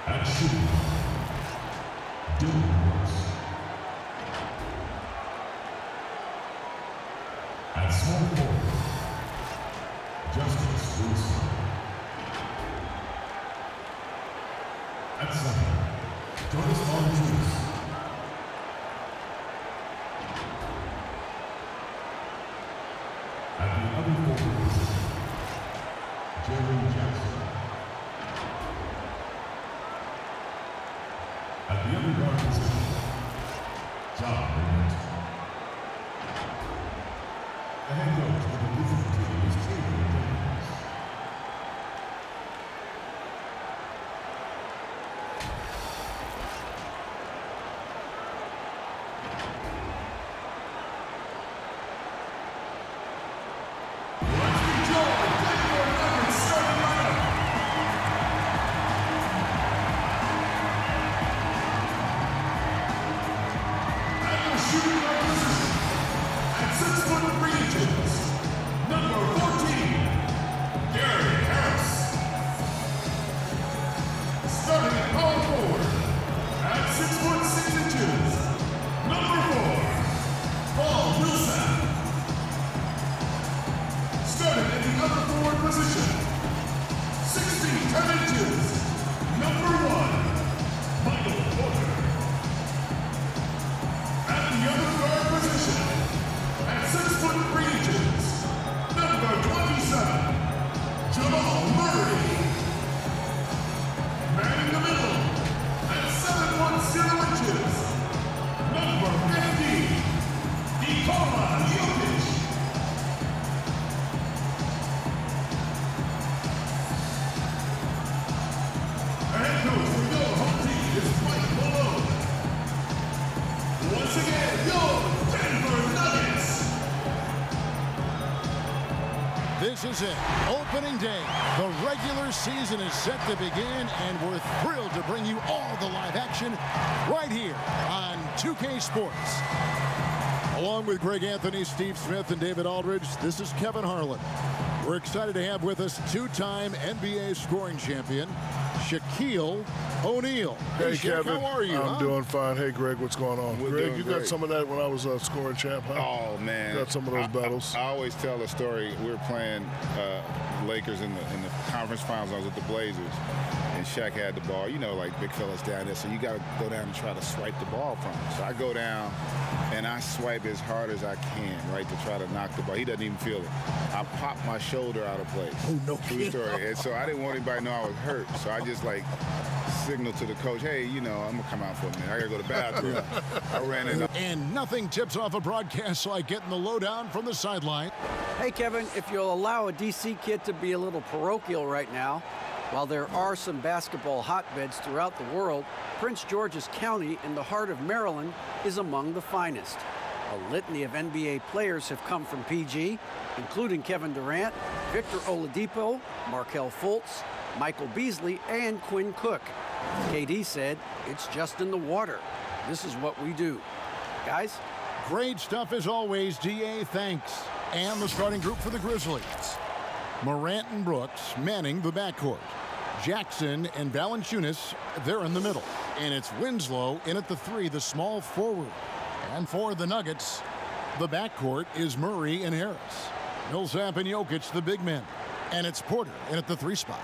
At shooting, at small forward, Justice Wilson. At center, Jonas Valanciunas. At the other forward position, Jerry Jackson. At the other guard position, John Bennett. The head coach of the visiting team is Taylor Williams. Let's enjoy Denver Nuggets starting lineup. At the shooting guard position, at 6'3" inches, number 14, Gary Harris. Starting at power forward, at 6'6" inches, number 4, Paul Millsap. Starting at the other forward position, 6 feet 10 inches, number 1, Michael Porter. At the other guard position, at 6'3" inches, number 27, Jamal Murray. Man in the middle, at 7'10" inches, number 50, Nikola Jokic. The head coach for your home team is Mike Malone. Once again, your Denver Nuggets. This is it. Opening day. The regular season is set to begin, and we're thrilled to bring you all the live action right here on 2K Sports. Along with Greg Anthony, Steve Smith, and David Aldridge, this is Kevin Harlan. We're excited to have with us two-time NBA scoring champion, Shaquille O'Neal. Hey, Shaq, Kevin. how are you? I'm doing fine. Hey, Greg, what's going on? We're Greg, doing you great. got some of that when I was scoring champ, huh? Oh man, Got some of those battles. I always tell the story. We were playing Lakers in the conference finals. I was with the Blazers, and Shaq had the ball. You know, like big fellas down there, so you got to go down and try to swipe the ball from him. So I go down and I swipe as hard as I can, right, to try to knock the ball. He doesn't even feel it. I pop my shoulder out of place. Oh, no True kidding. story. And so I didn't want anybody to know I was hurt. So I just like signaled to the coach, hey, you know, I'm gonna come out for a minute. I gotta go to the bathroom. I ran in. And nothing tips off a broadcast like getting the lowdown from the sideline. Hey, Kevin, if you'll allow a DC kid to be a little parochial right now, while there are some basketball hotbeds throughout the world, Prince George's County in the heart of Maryland is among the finest. A litany of NBA players have come from PG, including Kevin Durant, Victor Oladipo, Markelle Fultz, Michael Beasley, and Quinn Cook. KD said, "It's just in the water. This is what we do." Guys? Great stuff as always, DA, thanks. And the starting group for the Grizzlies. Morant and Brooks manning the backcourt. Jackson and Valanciunas, they're in the middle. And it's Winslow in at the 3, the small forward. And for the Nuggets, the backcourt is Murray and Harris. Millsap and Jokic, the big men. And it's Porter in at the 3 spot.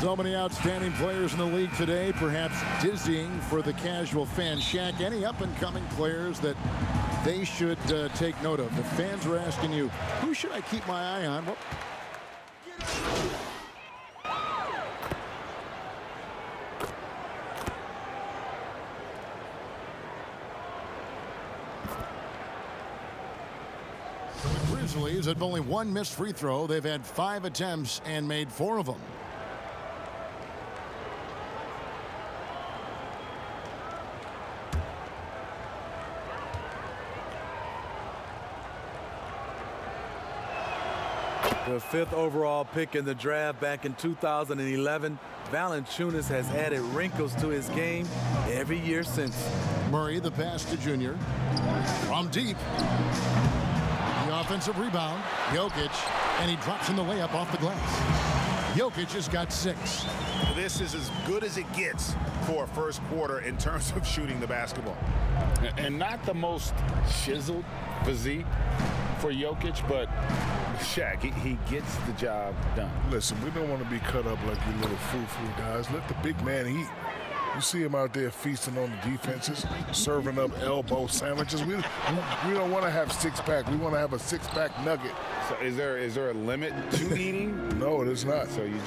So many outstanding players in the league today, perhaps dizzying for the casual fan. Shaq, any up-and-coming players that they should take note of? The fans were asking you, who should I keep my eye on? Well, the Grizzlies have only one missed free throw. They've had 5 attempts and made 4 of them. The 5th overall pick in the draft back in 2011, Valanciunas has added wrinkles to his game every year since. Murray, the pass to Junior. From deep. The offensive rebound. Jokic. And he drops in the layup off the glass. Jokic has got 6. This is as good as it gets for a first quarter in terms of shooting the basketball. And not the most chiseled physique for Jokic, but Shaq, he gets the job done. Listen, we don't want to be cut up like you little foo-foo guys. Let the big man eat. You see him out there feasting on the defenses, serving up elbow sandwiches. We don't want to have six-pack. We want to have a six-pack nugget. So is there a limit to eating? No, there's not. So you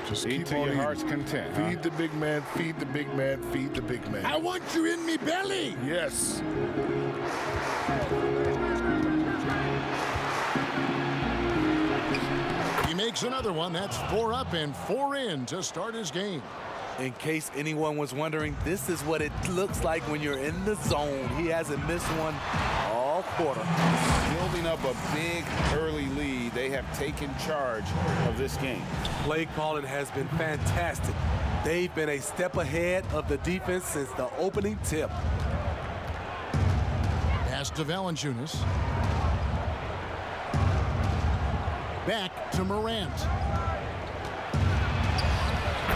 just eat eat to your heart's content. Feed the big man, feed the big man, feed the big man. I want you in me belly. Yes. He makes another one. That's 4 up and 4 in to start his game. In case anyone was wondering, this is what it looks like when you're in the zone. He hasn't missed one all quarter. Building up a big early lead, they have taken charge of this game. Play calling has been fantastic. They've been a step ahead of the defense since the opening tip. Pass to Valanciunas. Back to Morant.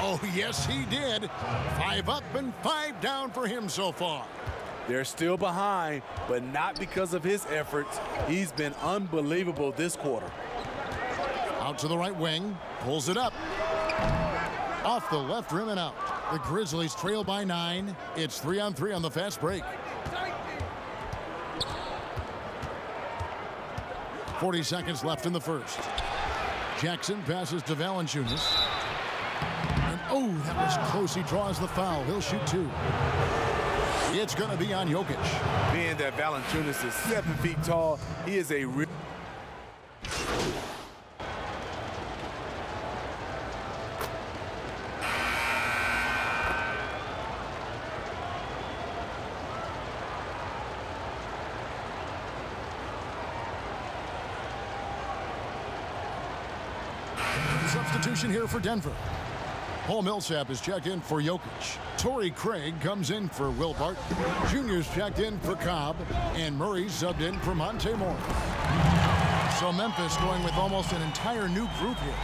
Oh, yes, he did. 5 up and 5 down for him so far. They're still behind, but not because of his efforts. He's been unbelievable this quarter. Out to the right wing. Pulls it up. Off the left rim and out. The Grizzlies trail by 9. It's 3-on-3 on the fast break. 40 seconds left in the first. Jackson passes to Valanciunas. And oh, that was close. He draws the foul. He'll shoot 2. It's going to be on Jokic. Being that Valanciunas is 7 feet tall, he is a real... Substitution here for Denver. Paul Millsap is checked in for Jokic. Torrey Craig comes in for Will Barton. Junior's checked in for Cobb. And Murray subbed in for Monte Morris. So Memphis going with almost an entire new group here.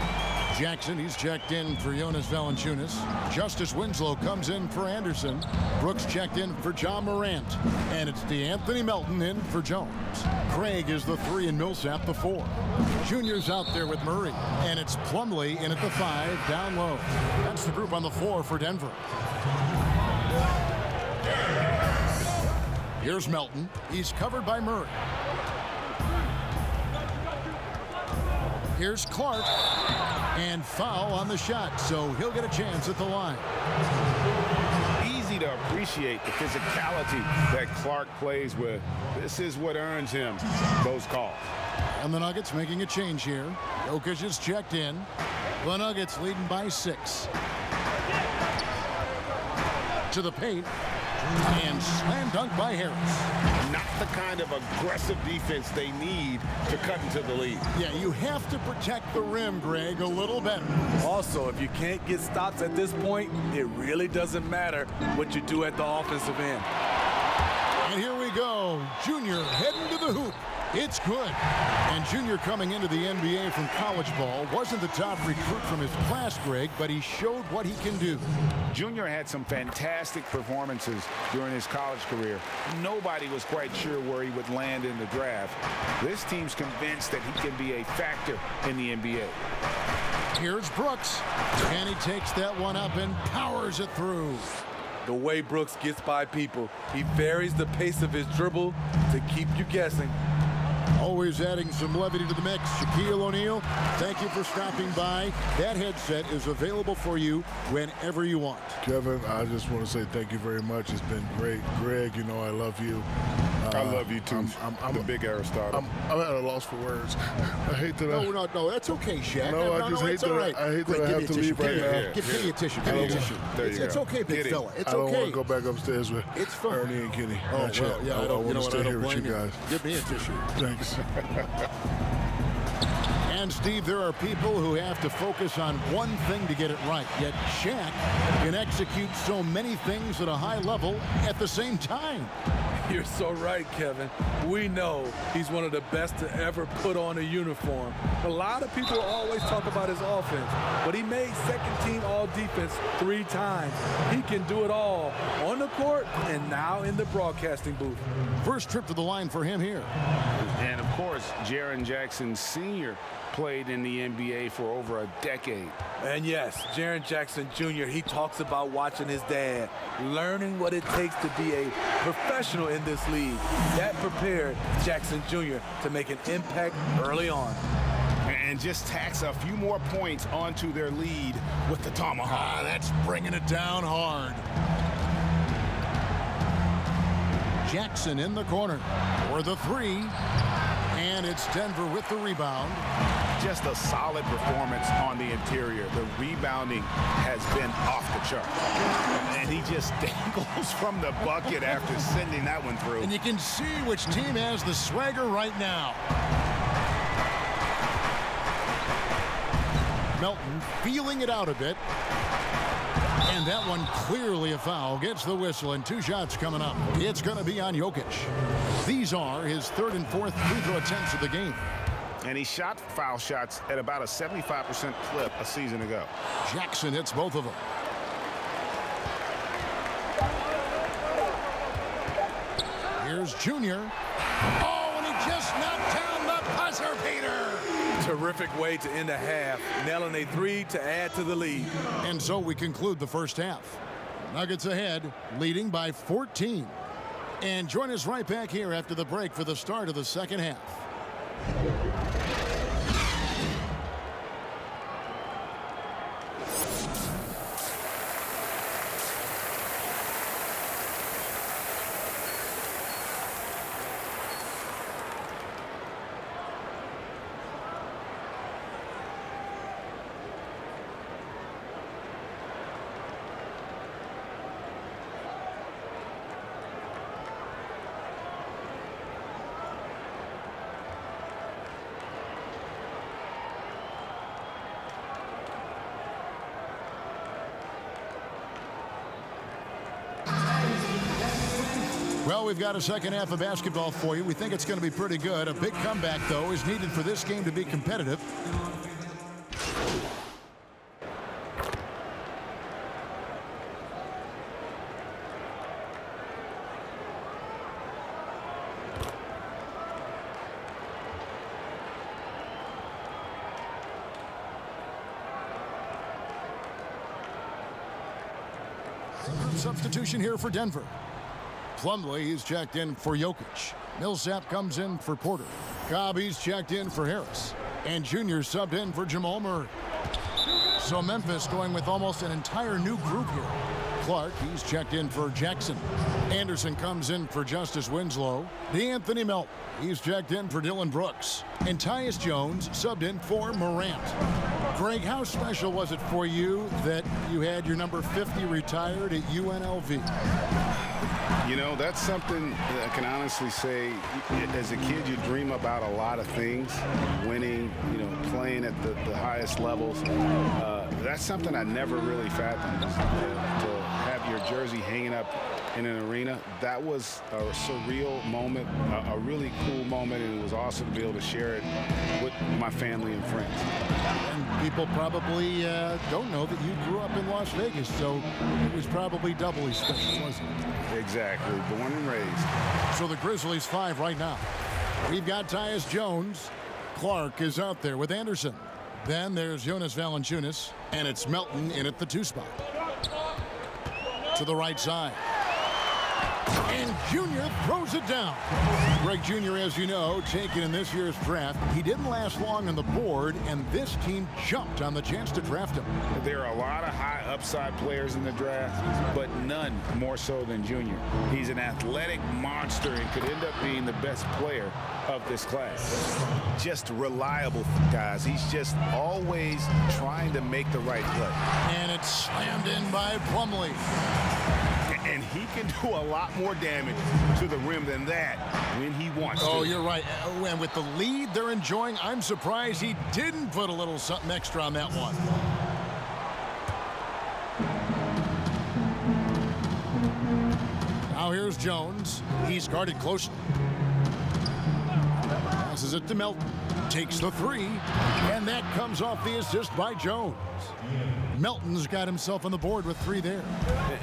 Jackson, he's checked in for Jonas Valanciunas. Justice Winslow comes in for Anderson. Brooks checked in for John Morant. And it's DeAnthony Melton in for Jones. Craig is the 3 and Millsap the 4. Junior's out there with Murray. And it's Plumlee in at the 5 down low. That's the group on the floor for Denver. Here's Melton. He's covered by Murray. Here's Clark. And foul on the shot, so he'll get a chance at the line. Easy to appreciate the physicality that Clark plays with. This is what earns him those calls. And the Nuggets making a change here. Jokic is checked in. The Nuggets leading by 6. To the paint. And slam dunk by Harris. Not the kind of aggressive defense they need to cut into the lead. Yeah, you have to protect the rim, Greg, a little better. Also, if you can't get stops at this point, it really doesn't matter what you do at the offensive end. And here we go. Junior heading to the hoop. It's good. And Junior coming into the NBA from college ball wasn't the top recruit from his class, Greg, but he showed what he can do. Junior had some fantastic performances during his college career. Nobody was quite sure where he would land in the draft. This team's convinced that he can be a factor in the NBA. Here's Brooks. And he takes that one up and powers it through. The way Brooks gets by people, he varies the pace of his dribble to keep you guessing. Always adding some levity to the mix. Shaquille O'Neal, thank you for stopping by. That headset is available for you whenever you want. Kevin, I just want to say thank you very much. It's been great. Greg, you know I love you. I love you too. I'm a big Aristotle. I'm at a loss for words. I hate that. No, that's okay, Shaq. No, I just hate that. Right. I hate that Greg, I have to leave right now. Give me a tissue. Give me a tissue. It's okay, big fella. It's I don't want okay. to go back upstairs with It's fun. Ernie and Kenny. Oh, Not yet. well, yeah, I want to stay here with you guys. Give me a tissue. Thanks. And Steve, there are people who have to focus on one thing to get it right. Yet Shaq can execute so many things at a high level at the same time. You're so right, Kevin. We know he's one of the best to ever put on a uniform. A lot of people always talk about his offense, but he made second-team all-defense 3 times. He can do it all on the court and now in the broadcasting booth. First trip to the line for him here. And, of course, Jaren Jackson Sr. played in the NBA for over a decade. And yes, Jaren Jackson Jr., he talks about watching his dad, learning what it takes to be a professional in this league. That prepared Jackson Jr. to make an impact early on. And just tacks a few more points onto their lead with the tomahawk. That's bringing it down hard. Jackson in the corner for the 3. And it's Denver with the rebound. Just a solid performance on the interior. The rebounding has been off the chart. And he just dangles from the bucket after sending that one through. And you can see which team has the swagger right now. Melton feeling it out a bit. And that one clearly a foul. Gets the whistle and 2 shots coming up. It's going to be on Jokic. These are his 3rd and 4th free throw attempts of the game. And he shot foul shots at about a 75% clip a season ago. Jackson hits both of them. Here's Junior. Oh, and he just knocked down the buzzer beater. Terrific way to end a half, nailing a 3 to add to the lead. And so we conclude the first half. Nuggets ahead, leading by 14. And join us right back here after the break for the start of the second half. Well, we've got a second half of basketball for you. We think it's going to be pretty good. A big comeback, though, is needed for this game to be competitive. Substitution here for Denver. Plumlee, he's checked in for Jokic. Millsap comes in for Porter. Cobb's checked in for Harris. And Junior subbed in for Jamal Murray. So Memphis going with almost an entire new group here. Clark, he's checked in for Jackson. Anderson comes in for Justice Winslow. DeAnthony Melton, he's checked in for Dylan Brooks. And Tyus Jones subbed in for Morant. Greg, how special was it for you that you had your number 50 retired at UNLV? You know, that's something that I can honestly say, as a kid, you dream about a lot of things, winning, you know, playing at the highest levels. That's something I never really fathomed, to have your jersey hanging up in an arena. That was a surreal moment, a really cool moment, and it was awesome to be able to share it with my family and friends. And people probably don't know that you grew up in Las Vegas, so it was probably doubly special, wasn't it? Exactly, born and raised. So the Grizzlies 5 right now. We've got Tyus Jones. Clark is out there with Anderson. Then there's Jonas Valanciunas, and it's Melton in at the 2 spot. To the right side. And Junior throws it down. Greg Jr., as you know, taken in this year's draft. He didn't last long on the board, and this team jumped on the chance to draft him. There are a lot of high upside players in the draft, but none more so than Junior. He's an athletic monster and could end up being the best player of this class. Just reliable, guys. He's just always trying to make the right play. And it's slammed in by Plumlee. And he can do a lot more damage to the rim than that when he wants to. Oh, you're right. And with the lead they're enjoying, I'm surprised he didn't put a little something extra on that one. Now here's Jones. He's guarded close. Passes it to Melton. Takes the three. And that comes off the assist by Jones. Melton's got himself on the board with 3 there.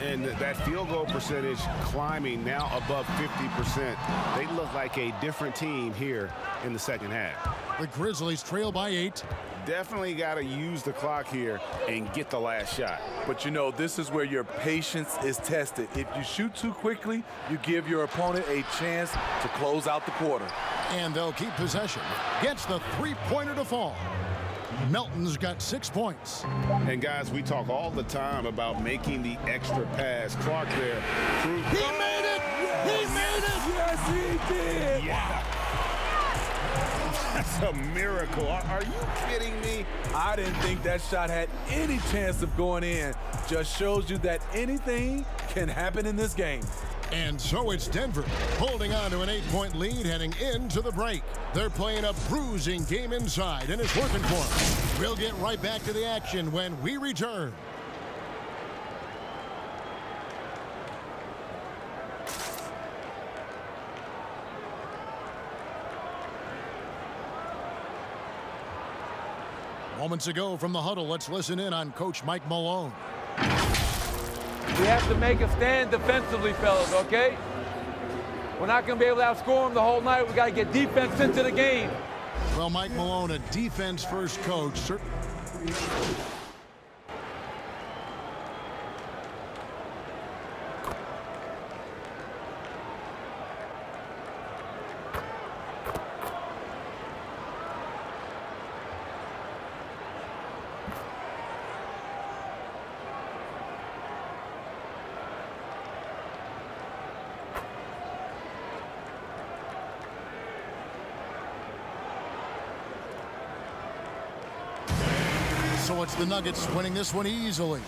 And that field goal percentage climbing now above 50%. They look like a different team here in the second half. The Grizzlies trail by 8. Definitely got to use the clock here and get the last shot. But you know, this is where your patience is tested. If you shoot too quickly, you give your opponent a chance to close out the quarter. And they'll keep possession. Gets the three-pointer to fall. Melton's got 6 points. And guys, we talk all the time about making the extra pass. Clark there. He made it! He made it! Yes, he did! Yeah. That's a miracle. Are you kidding me? I didn't think that shot had any chance of going in. Just shows you that anything can happen in this game. And so it's Denver holding on to an 8-point lead heading into the break. They're playing a bruising game inside, and it's working for them. We'll get right back to the action when we return. Moments ago from the huddle, let's listen in on Coach Mike Malone. We have to make a stand defensively, fellas, okay? We're not going to be able to outscore them the whole night. We got to get defense into the game. Well, Mike Malone, a defense-first coach. So it's the Nuggets winning this one easily.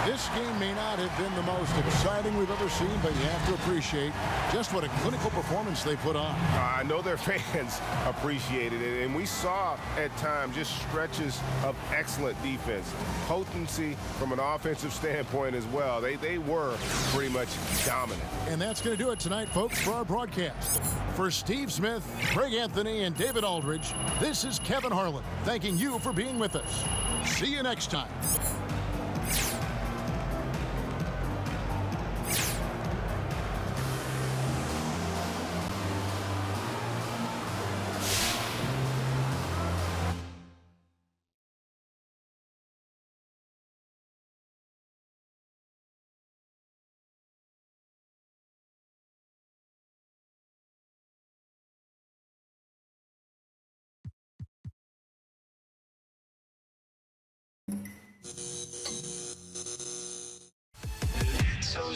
This game may not have been the most exciting we've ever seen, but you have to appreciate just what a clinical performance they put on. I know their fans appreciated it, and we saw at times just stretches of excellent defense. Potency from an offensive standpoint as well. They were pretty much dominant. And that's going to do it tonight, folks, for our broadcast. For Steve Smith, Craig Anthony, and David Aldridge, this is Kevin Harlan, thanking you for being with us. See you next time. So